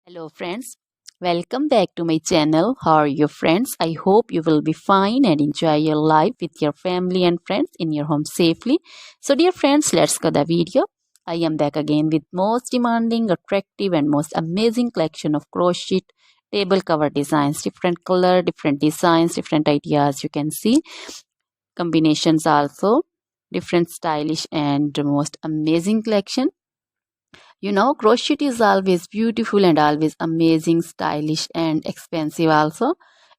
Hello friends, welcome back to my channel. How are you friends? I hope you will be fine and enjoy your life with your family and friends in your home safely. So dear friends, let's go the video. I am back again with most demanding, attractive and most amazing collection of crochet table cover designs. Different color, different designs, different ideas you can see. Combinations also. Different stylish and most amazing collection. Crochet is always beautiful and always amazing, stylish and expensive also.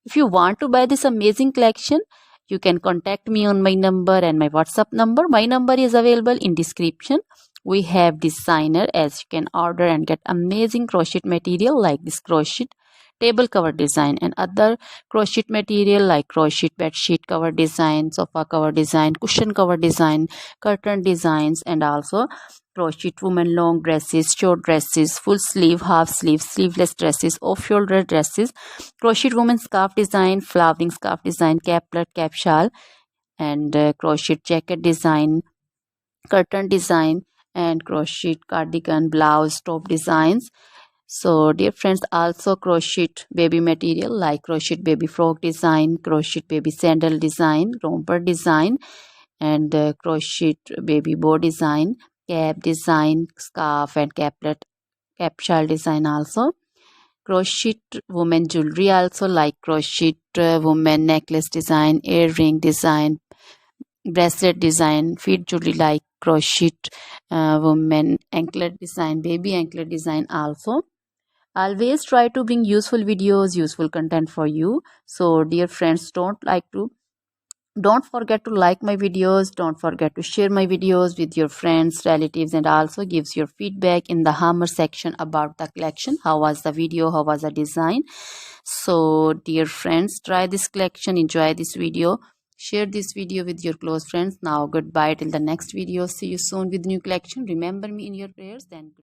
If you want to buy this amazing collection, you can contact me on my number and my WhatsApp number. My number is available in description. We have designer as you can order and get amazing crochet material like this crochet table cover design and other crochet material like crochet bed sheet cover design, sofa cover design, cushion cover design, curtain designs, and also crochet women long dresses, short dresses, full sleeve, half sleeve, sleeveless dresses, off shoulder dresses, crochet woman scarf design, flowering scarf design, caplet, cap shawl, and crochet jacket design, curtain design, and crochet cardigan, blouse, top designs. So dear friends, also crochet baby material like crochet baby frock design, crochet baby sandal design, romper design, and crochet baby bow design, cap design, scarf and caplet, cap shawl design also. Crochet woman jewelry also like crochet woman necklace design, earring design, bracelet design, feet jewelry like crochet woman anklet design, baby anklet design also. Always try to bring useful videos, useful content for you. So dear friends, don't forget to like my videos, don't forget to share my videos with your friends, relatives, and also gives your feedback in the hammer section about the collection. How was the video, how was the design? So dear friends, try this collection, enjoy this video, share this video with your close friends. Now goodbye till the next video. See you soon with new collection. Remember me in your prayers. Then